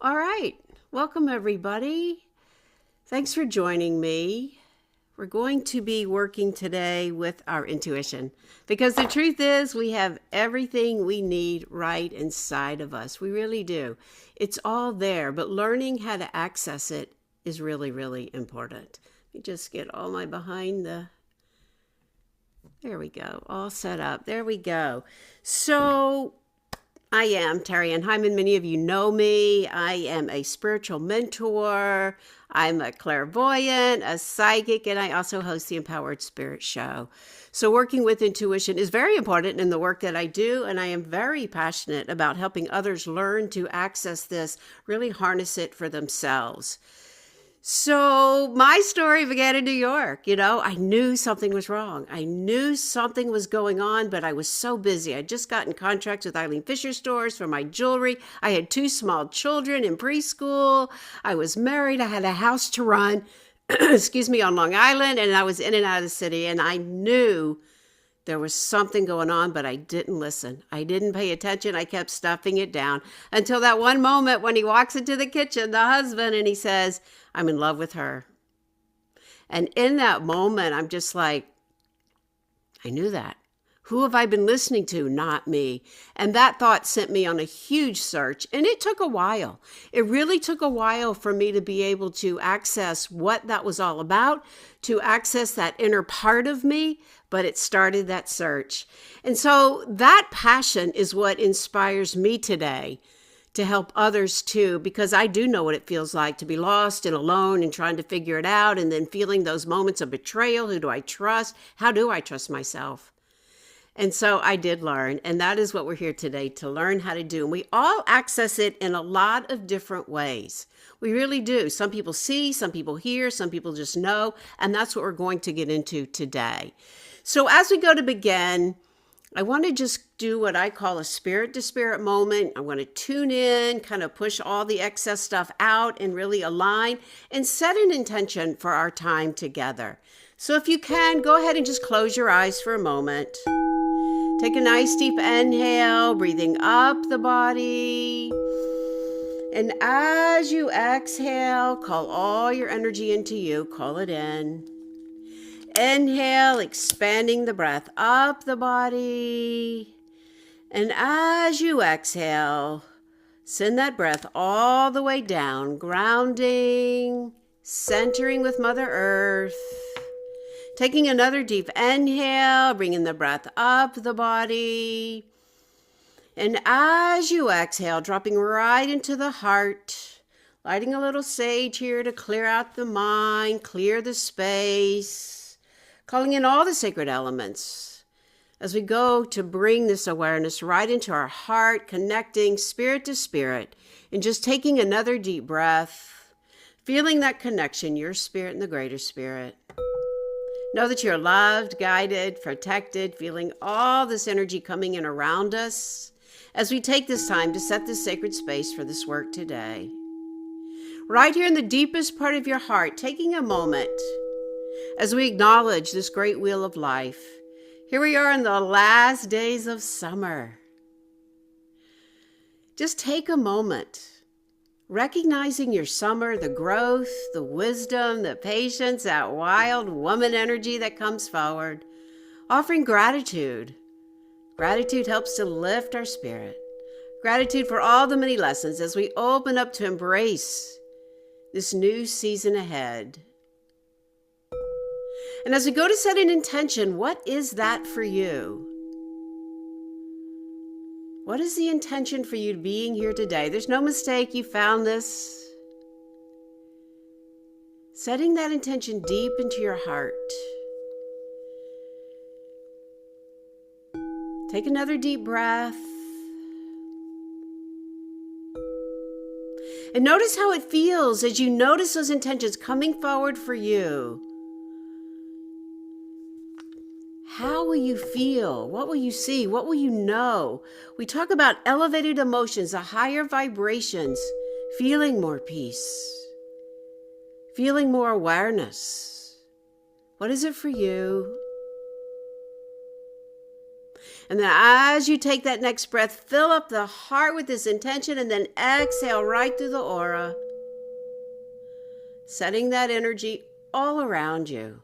All right. Welcome, everybody. Thanks for joining me. We're going to be working today with our intuition because the truth is we have everything we need right inside of us. We really do. It's all there, but learning how to access it is really, really important. Let me just get all my there we go, all set up. There we go. So I am Terry Ann Hyman. Many of you know me. I am a spiritual mentor. I'm a clairvoyant, a psychic, and I also host the Empowered Spirit Show. So working with intuition is very important in the work that I do, and I am very passionate about helping others learn to access this, really harness it for themselves. So my story began in New York. I knew something was wrong. I knew something was going on, but I was so busy. I'd just gotten contracts with Eileen Fisher stores for my jewelry. I had 2 small children in preschool. I was married. I had a house to run, excuse me, on Long Island, and I was in and out of the city. And I knew there was something going on, but I didn't listen. I didn't pay attention. I kept stuffing it down until that one moment when he walks into the kitchen, the husband, and he says, "I'm in love with her." And in that moment, I'm just like, I knew that. Who have I been listening to? Not me. And that thought sent me on a huge search. And it took a while. It really took a while for me to be able to access what that was all about, to access that inner part of me. But it started that search. And so that passion is what inspires me today to help others too, because I do know what it feels like to be lost and alone and trying to figure it out, and then feeling those moments of betrayal. Who do I trust? How do I trust myself? And so I did learn, and that is what we're here today to learn how to do. And we all access it in a lot of different ways. We really do. Some people see, some people hear, some people just know, and that's what we're going to get into today. So as we go to begin, I want to just do what I call a spirit to spirit moment. I want to tune in, kind of push all the excess stuff out and really align and set an intention for our time together. So if you can, go ahead and just close your eyes for a moment. Take a nice deep inhale, breathing up the body. And as you exhale, call all your energy into you. Call it in. Inhale, expanding the breath up the body. And as you exhale, send that breath all the way down, grounding, centering with Mother Earth. Taking another deep inhale, bringing the breath up the body. And as you exhale, dropping right into the heart, lighting a little sage here to clear out the mind, clear the space, calling in all the sacred elements as we go to bring this awareness right into our heart, connecting spirit to spirit, and just taking another deep breath, feeling that connection, your spirit and the greater spirit. Know that you're loved, guided, protected, feeling all this energy coming in around us as we take this time to set this sacred space for this work today. Right here in the deepest part of your heart, taking a moment as we acknowledge this great wheel of life. Here we are in the last days of summer. Just take a moment, recognizing your summer, the growth, the wisdom, the patience, that wild woman energy that comes forward. Offering gratitude. Gratitude helps to lift our spirit. Gratitude for all the many lessons as we open up to embrace this new season ahead. And as we go to set an intention, what is that for you? What is the intention for you being here today? There's no mistake you found this. Setting that intention deep into your heart. Take another deep breath. And notice how it feels as you notice those intentions coming forward for you. How will you feel? What will you see? What will you know? We talk about elevated emotions, the higher vibrations, feeling more peace, feeling more awareness. What is it for you? And then as you take that next breath, fill up the heart with this intention and then exhale right through the aura, setting that energy all around you.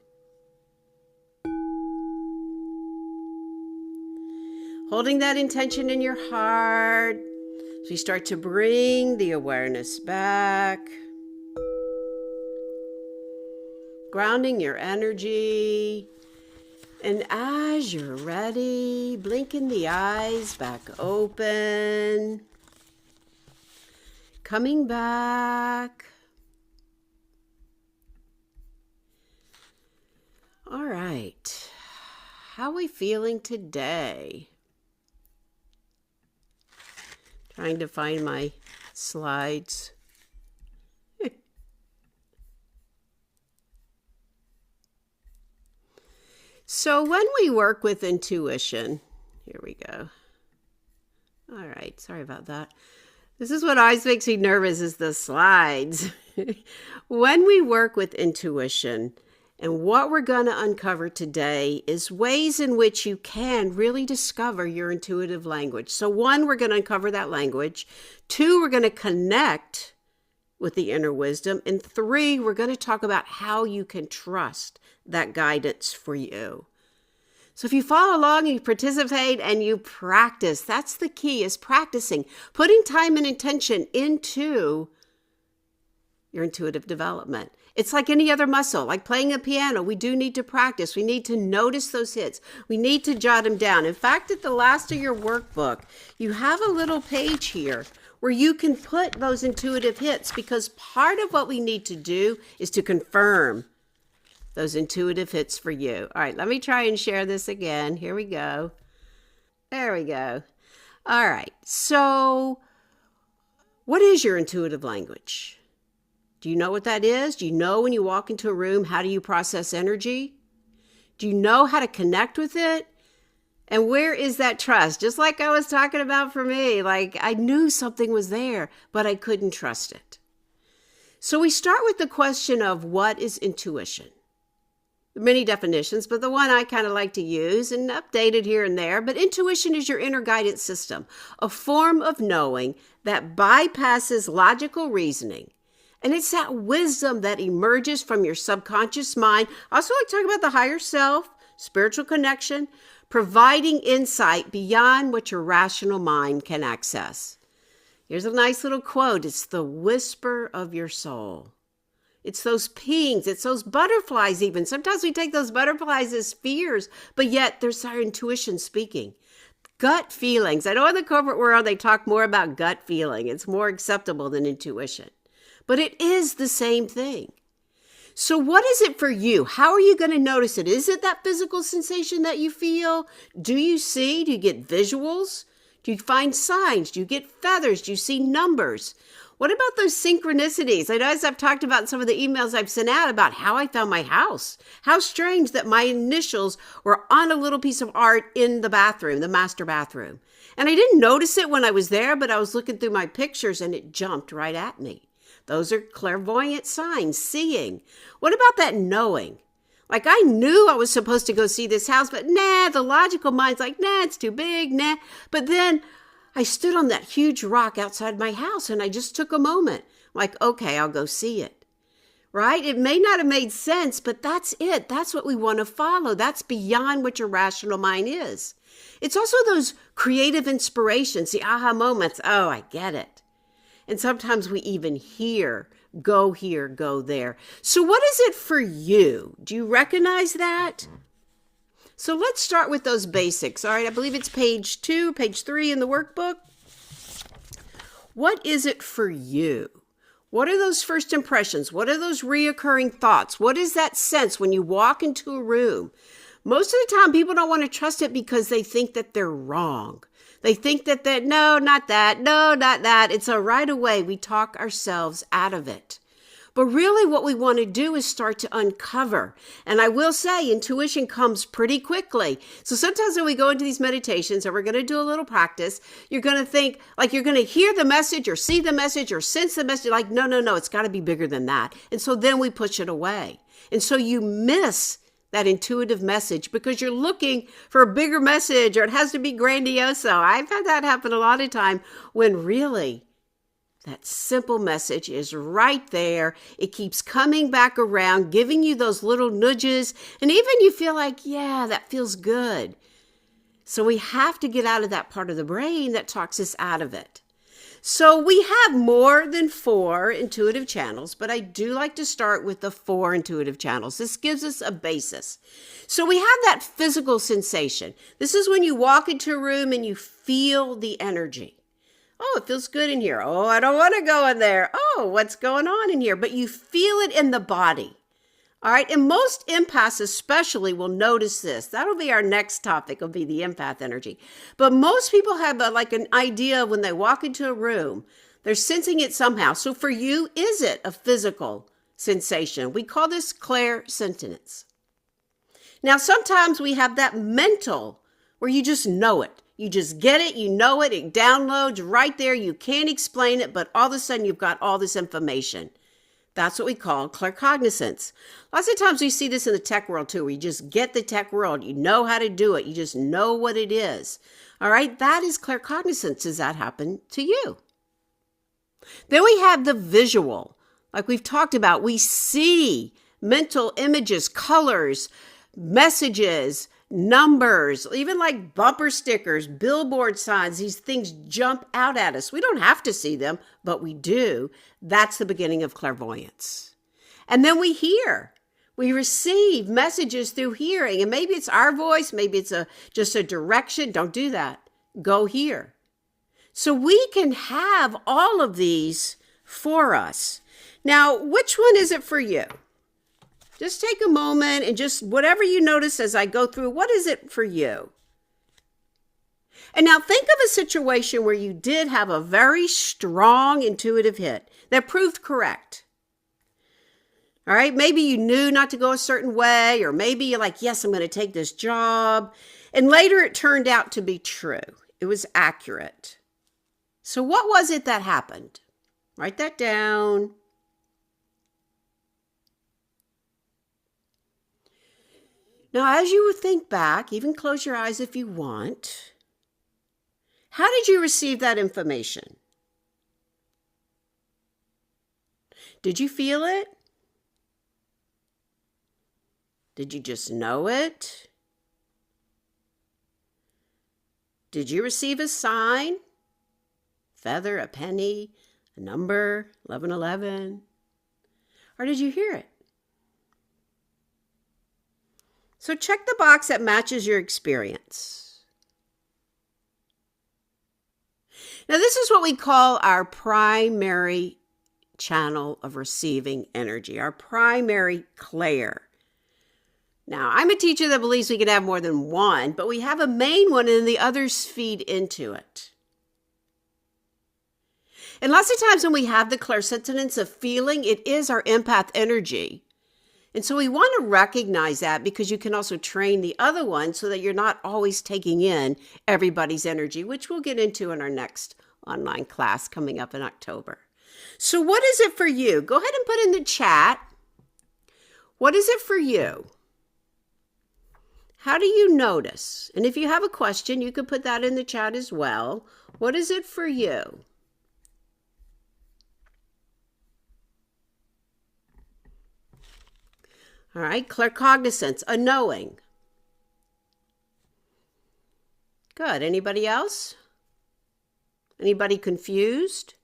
Holding that intention in your heart as we start to bring the awareness back. Grounding your energy. And as you're ready, blinking the eyes back open. Coming back. All right. How are we feeling today? Trying to find my slides. So when we work with intuition, here we go. All right, sorry about that. This is what always makes me nervous is the slides. When we work with intuition, and what we're going to uncover today is ways in which you can really discover your intuitive language. So 1, we're going to uncover that language. 2, we're going to connect with the inner wisdom. And 3, we're going to talk about how you can trust that guidance for you. So if you follow along and you participate and you practice, that's the key, is practicing, putting time and intention into your intuitive development. It's like any other muscle, like playing a piano. We do need to practice. We need to notice those hits. We need to jot them down. In fact, at the last of your workbook, you have a little page here where you can put those intuitive hits, because part of what we need to do is to confirm those intuitive hits for you. All right, let me try and share this again. Here we go. There we go. All right, so what is your intuitive language? Do you know what that is? Do you know when you walk into a room, how do you process energy? Do you know how to connect with it? And where is that trust? Just like I was talking about for me, like I knew something was there, but I couldn't trust it. So we start with the question of what is intuition? There are many definitions, but the one I kind of like to use and updated here and there, but intuition is your inner guidance system, a form of knowing that bypasses logical reasoning. And it's that wisdom that emerges from your subconscious mind. I also like to talk about the higher self, spiritual connection, providing insight beyond what your rational mind can access. Here's a nice little quote. It's the whisper of your soul. It's those pings. It's those butterflies even. Sometimes we take those butterflies as fears, but yet there's our intuition speaking. Gut feelings. I know in the corporate world, they talk more about gut feeling. It's more acceptable than intuition. But it is the same thing. So what is it for you? How are you going to notice it? Is it that physical sensation that you feel? Do you see? Do you get visuals? Do you find signs? Do you get feathers? Do you see numbers? What about those synchronicities? I know as I've talked about some of the emails I've sent out about how I found my house. How strange that my initials were on a little piece of art in the bathroom, the master bathroom. And I didn't notice it when I was there, but I was looking through my pictures and it jumped right at me. Those are clairvoyant signs, seeing. What about that knowing? Like I knew I was supposed to go see this house, but the logical mind's like, it's too big, But then I stood on that huge rock outside my house and I just took a moment. Like, okay, I'll go see it. Right? It may not have made sense, but that's it. That's what we want to follow. That's beyond what your rational mind is. It's also those creative inspirations, the aha moments. Oh, I get it. And sometimes we even hear, go here, go there. So what is it for you? Do you recognize that? So let's start with those basics. All right, I believe it's page 2, page 3 in the workbook. What is it for you? What are those first impressions? What are those reoccurring thoughts? What is that sense when you walk into a room? Most of the time, people don't want to trust it because they think that they're wrong. They think that no, not that, no, not that. And so right away, we talk ourselves out of it. But really what we want to do is start to uncover. And I will say intuition comes pretty quickly. So sometimes when we go into these meditations, or we're going to do a little practice, you're going to think like you're going to hear the message or see the message or sense the message. Like, no, it's got to be bigger than that. And so then we push it away. And so you miss that intuitive message because you're looking for a bigger message, or it has to be grandiose. I've had that happen a lot of time when really that simple message is right there. It keeps coming back around, giving you those little nudges, and even you feel like, yeah, that feels good. So we have to get out of that part of the brain that talks us out of it. So we have more than 4 intuitive channels, but I do like to start with the 4 intuitive channels. This gives us a basis. So we have that physical sensation. This is when you walk into a room and you feel the energy. Oh, it feels good in here. Oh, I don't want to go in there. Oh, what's going on in here? But you feel it in the body. All right. And most empaths especially will notice this. That'll be our next topic, will be the empath energy. But most people have an idea of when they walk into a room, they're sensing it somehow. So for you, is it a physical sensation? We call this clairsentience. Now, sometimes we have that mental where you just know it. You just get it. You know it. It downloads right there. You can't explain it, but all of a sudden you've got all this information. That's what we call claircognizance. Lots of times we see this in the tech world too, where you just get the tech world. You know how to do it. You just know what it is. All right. That is claircognizance. Does that happen to you? Then we have the visual. Like we've talked about, we see mental images, colors, messages, numbers, even like bumper stickers, billboard signs. These things jump out at us. We don't have to see them, but we do. That's the beginning of clairvoyance. And then we hear. We receive messages through hearing. And maybe it's our voice. Maybe it's just a direction. Don't do that. Go hear. So we can have all of these for us. Now, which one is it for you? Just take a moment and just whatever you notice as I go through, what is it for you? And now think of a situation where you did have a very strong intuitive hit that proved correct. All right, maybe you knew not to go a certain way, or maybe you're like, yes, I'm going to take this job. And later it turned out to be true. It was accurate. So what was it that happened? Write that down. Now, as you think back, even close your eyes if you want, how did you receive that information? Did you feel it? Did you just know it? Did you receive a sign? Feather, a penny, a number, 1111? Or did you hear it? So check the box that matches your experience. Now, this is what we call our primary channel of receiving energy, our primary clair. Now, I'm a teacher that believes we can have more than one, but we have a main one and the others feed into it. And lots of times when we have the clairsentience of feeling, it is our empath energy. And so we want to recognize that, because you can also train the other one so that you're not always taking in everybody's energy, which we'll get into in our next online class coming up in October. So what is it for you? Go ahead and put in the chat. What is it for you? How do you notice? And if you have a question, you could put that in the chat as well. What is it for you? All right, claircognizance, a knowing. Good. Anybody else? Anybody confused?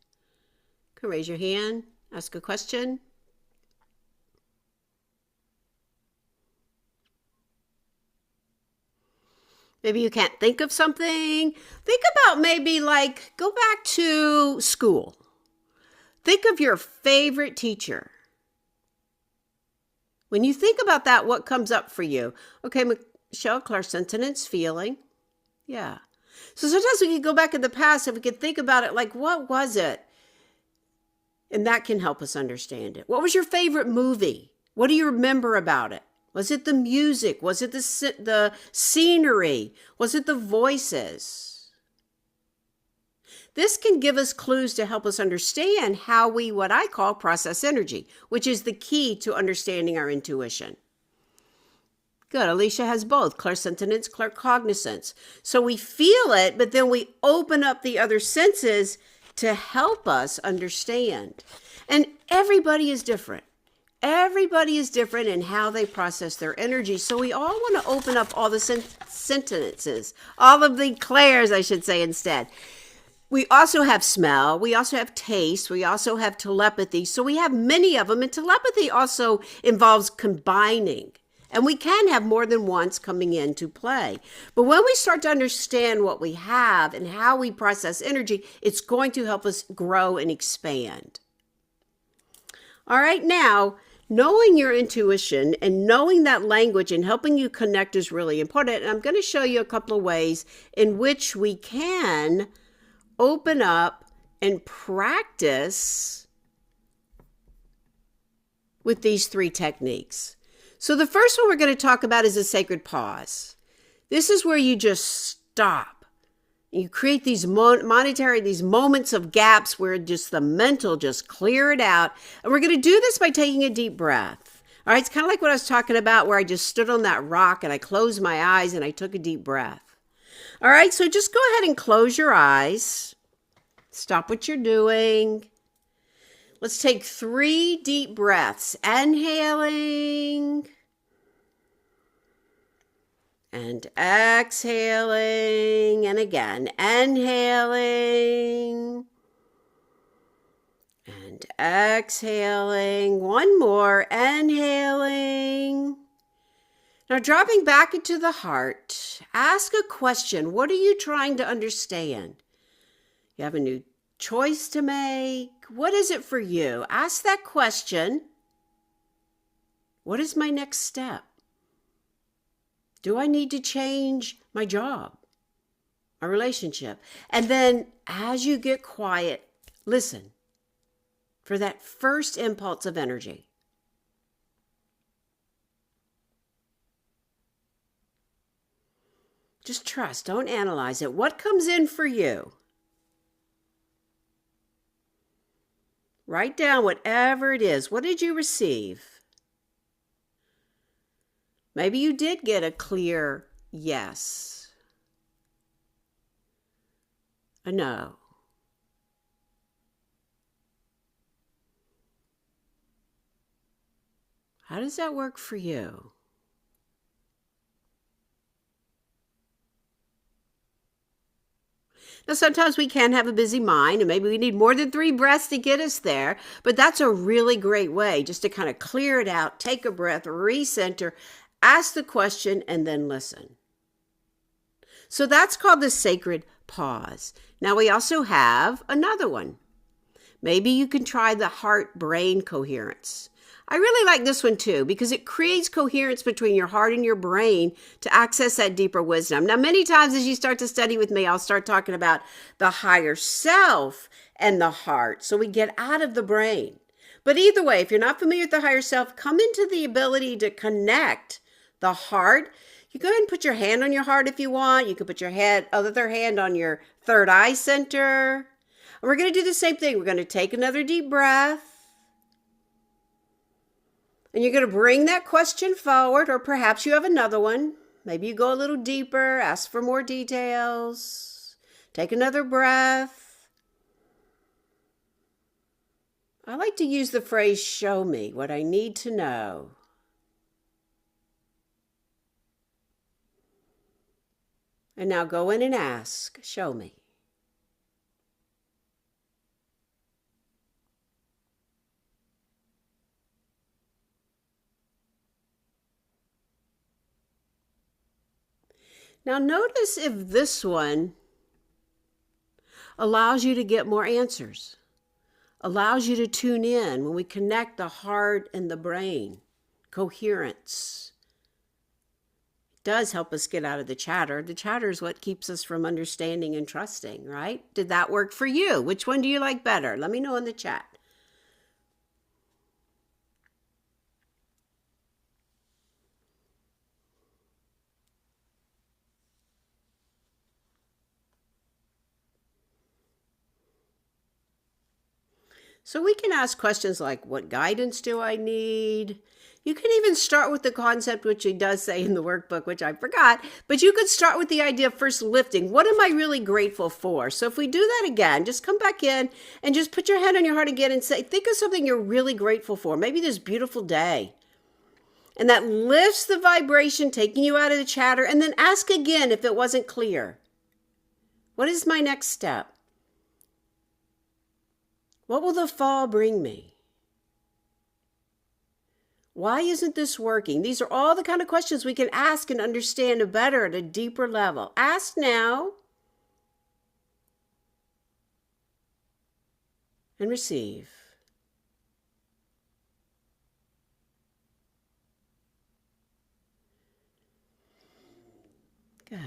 You can raise your hand, ask a question. Maybe you can't think of something. Think about maybe like go back to school. Think of your favorite teacher. When you think about that, what comes up for you? Okay, Michelle, clairsentience, feeling. Yeah. So sometimes we can go back in the past and we can think about it like, what was it? And that can help us understand it. What was your favorite movie? What do you remember about it? Was it the music? Was it the scenery? Was it the voices? This can give us clues to help us understand how we, what I call, process energy, which is the key to understanding our intuition. Good. Alicia has both, clairsentience, claircognizance. So we feel it, but then we open up the other senses to help us understand. And everybody is different. Everybody is different in how they process their energy. So we all want to open up all the sentences, all of the clairs, I should say instead. We also have smell. We also have taste. We also have telepathy. So we have many of them. And telepathy also involves combining. And we can have more than once coming into play. But when we start to understand what we have and how we process energy, it's going to help us grow and expand. All right, now, knowing your intuition and knowing that language and helping you connect is really important. And I'm going to show you a couple of ways in which we can open up and practice with these 3 techniques. So the first one we're going to talk about is a sacred pause. This is where you just stop. You create these these moments of gaps where just the mental just clear it out. And we're going to do this by taking a deep breath. All right, it's kind of like what I was talking about where I just stood on that rock and I closed my eyes and I took a deep breath. All right, so just go ahead and close your eyes. Stop what you're doing. Let's take 3 deep breaths. Inhaling and exhaling. And again, inhaling and exhaling. One more, inhaling. Now dropping back into the heart, ask a question. What are you trying to understand? You have a new choice to make. What is it for you? Ask that question. What is my next step? Do I need to change my job, my relationship? And then as you get quiet, listen for that first impulse of energy. Just trust. Don't analyze it. What comes in for you? Write down whatever it is. What did you receive? Maybe you did get a clear yes, a no. How does that work for you? Now, sometimes we can have a busy mind and maybe we need more than 3 breaths to get us there, but that's a really great way just to kind of clear it out, take a breath, recenter, ask the question, and then listen. So that's called the sacred pause. Now we also have another one. Maybe you can try the heart-brain coherence. I really like this one too because it creates coherence between your heart and your brain to access that deeper wisdom. Now, many times as you start to study with me, I'll start talking about the higher self and the heart. So we get out of the brain. But either way, if you're not familiar with the higher self, come into the ability to connect the heart. You go ahead and put your hand on your heart if you want. You can put your other hand on your third eye center. And we're going to do the same thing. We're going to take another deep breath. And you're going to bring that question forward, or perhaps you have another one. Maybe you go a little deeper, ask for more details. Take another breath. I like to use the phrase, show me what I need to know. And now go in and ask, show me. Now notice if this one allows you to get more answers, allows you to tune in when we connect the heart and the brain, coherence. It does help us get out of the chatter. The chatter is what keeps us from understanding and trusting, right? Did that work for you? Which one do you like better? Let me know in the chat. So we can ask questions like, what guidance do I need? You can even start with the concept, which he does say in the workbook, which I forgot, but you could start with the idea of first lifting. What am I really grateful for? So if we do that again, just come back in and just put your hand on your heart again and say, think of something you're really grateful for. Maybe this beautiful day. And that lifts the vibration, taking you out of the chatter. And then ask again if it wasn't clear. What is my next step? What will the fall bring me? Why isn't this working? These are all the kind of questions we can ask and understand better at a deeper level. Ask now and receive. Good.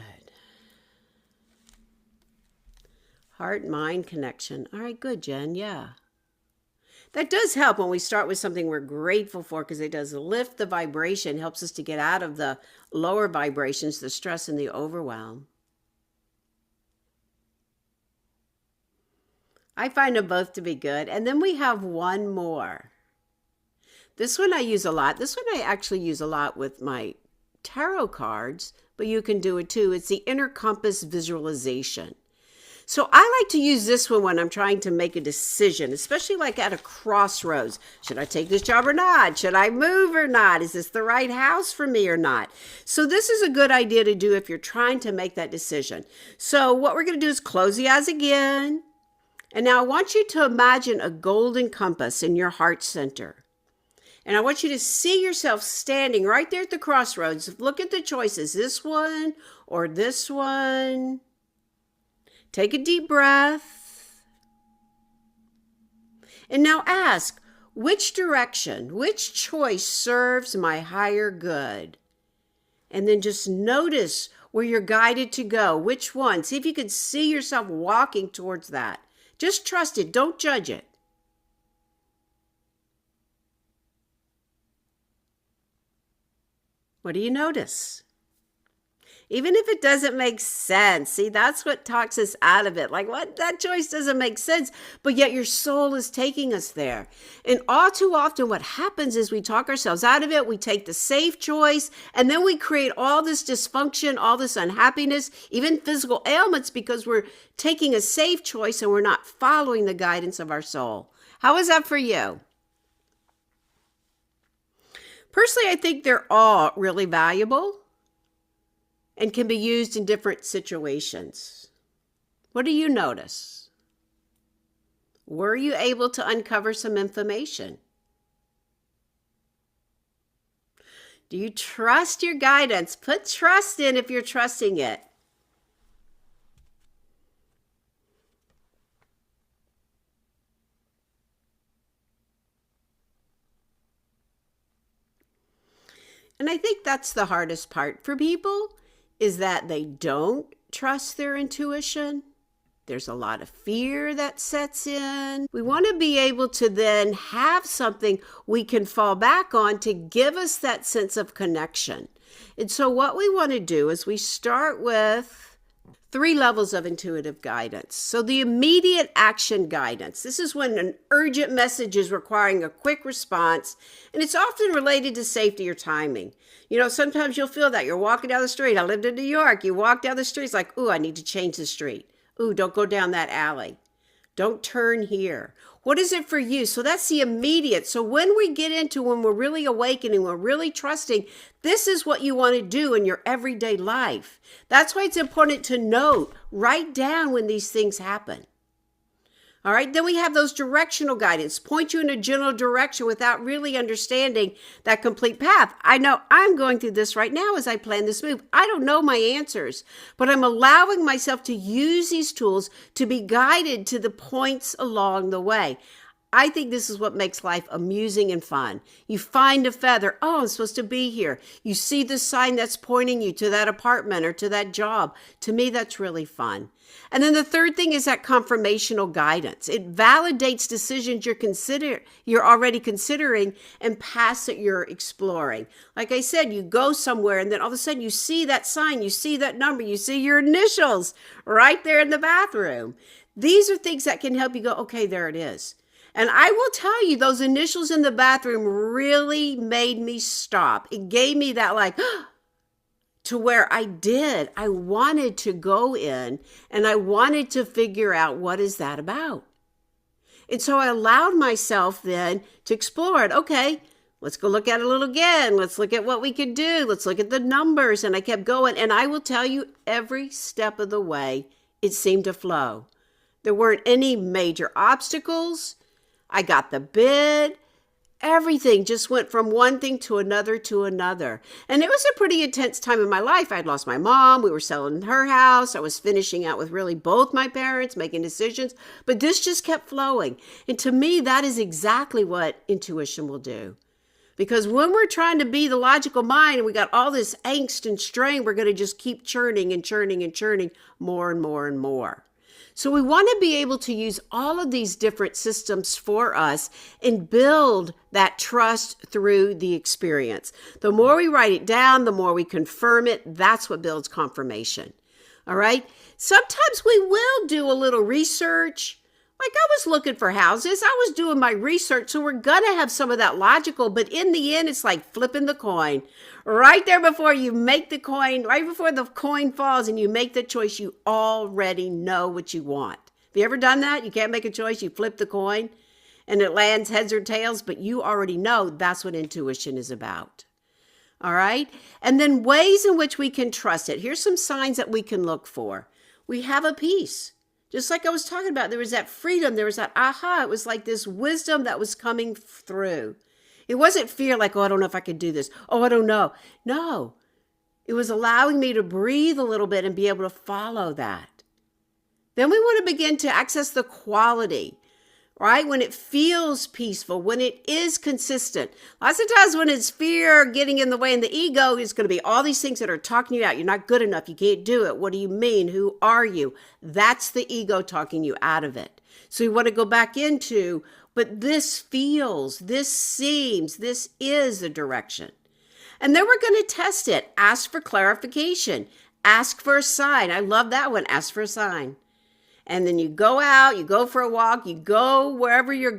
Heart-mind connection. All right, good, Jen. Yeah. That does help when we start with something we're grateful for, because it does lift the vibration, helps us to get out of the lower vibrations, the stress and the overwhelm. I find them both to be good. And then we have one more. This one I use a lot. This one I actually use a lot with my tarot cards, but you can do it too. It's the inner compass visualization. So I like to use this one when I'm trying to make a decision, especially like at a crossroads. Should I take this job or not? Should I move or not? Is this the right house for me or not? So this is a good idea to do if you're trying to make that decision. So what we're going to do is close the eyes again. And now I want you to imagine a golden compass in your heart center. And I want you to see yourself standing right there at the crossroads. Look at the choices, this one or this one. Take a deep breath. And now ask, which direction, which choice serves my higher good? And then just notice where you're guided to go, which one. See if you can see yourself walking towards that. Just trust it, don't judge it. What do you notice? Even if it doesn't make sense, see, that's what talks us out of it. Like, what? That choice doesn't make sense, but yet your soul is taking us there. And all too often what happens is we talk ourselves out of it, we take the safe choice, and then we create all this dysfunction, all this unhappiness, even physical ailments, because we're taking a safe choice and we're not following the guidance of our soul. How is that for you? Personally, I think they're all really valuable and can be used in different situations. What do you notice? Were you able to uncover some information? Do you trust your guidance? Put trust in if you're trusting it. And I think that's the hardest part for people, is that they don't trust their intuition. There's a lot of fear that sets in. We want to be able to then have something we can fall back on to give us that sense of connection. And so what we want to do is we start with 3 levels of intuitive guidance. So the immediate action guidance. This is when an urgent message is requiring a quick response, and it's often related to safety or timing. You know, sometimes you'll feel that. You're walking down the street. I lived in New York. You walk down the street, it's like, ooh, I need to change the street. Ooh, don't go down that alley. Don't turn here. What is it for you? So that's the immediate. So when we get into when we're really awakening, we're really trusting, this is what you want to do in your everyday life. That's why it's important to note, write down when these things happen. All right, then we have those directional guidance, point you in a general direction without really understanding that complete path. I know I'm going through this right now as I plan this move. I don't know my answers, but I'm allowing myself to use these tools to be guided to the points along the way. I think this is what makes life amusing and fun. You find a feather. Oh, I'm supposed to be here. You see the sign that's pointing you to that apartment or to that job. To me, that's really fun. And then the third thing is that confirmational guidance. It validates decisions you're already considering and paths that you're exploring. Like I said, you go somewhere and then all of a sudden you see that sign, you see that number, you see your initials right there in the bathroom. These are things that can help you go, okay, there it is. And I will tell you, those initials in the bathroom really made me stop. It gave me that like, to where I wanted to go in and I wanted to figure out what is that about. And so I allowed myself then to explore it. Okay, let's go look at it a little again. Let's look at what we could do. Let's look at the numbers. And I kept going. And I will tell you, every step of the way, it seemed to flow. There weren't any major obstacles. I got the bid. Everything just went from one thing to another to another. And it was a pretty intense time in my life. I'd lost my mom. We were selling her house. I was finishing out with really both my parents, making decisions. But this just kept flowing. And to me, that is exactly what intuition will do. Because when we're trying to be the logical mind and we got all this angst and strain, we're going to just keep churning and churning and churning more and more and more. So we want to be able to use all of these different systems for us and build that trust through the experience. The more we write it down, the more we confirm it. That's what builds confirmation. All right. Sometimes we will do a little research. Like I was looking for houses. I was doing my research. So we're going to have some of that logical. But in the end, it's like flipping the coin. Right there before you make the coin, right before the coin falls and you make the choice, you already know what you want. Have you ever done that? You can't make a choice. You flip the coin and it lands heads or tails, but you already know that's what intuition is about. All right. And then ways in which we can trust it. Here's some signs that we can look for. We have a peace. Just like I was talking about, there was that freedom. There was that aha. It was like this wisdom that was coming through. It wasn't fear like, oh, I don't know if I could do this. Oh, I don't know. No, it was allowing me to breathe a little bit and be able to follow that. Then we want to begin to access the quality, right? When it feels peaceful, when it is consistent. Lots of times when it's fear getting in the way and the ego is going to be all these things that are talking you out. You're not good enough. You can't do it. What do you mean? Who are you? That's the ego talking you out of it. So you want to go back into, but this feels, this seems, this is the direction. And then we're going to test it. Ask for clarification. Ask for a sign. I love that one. Ask for a sign. And then you go out, you go for a walk, you go wherever you're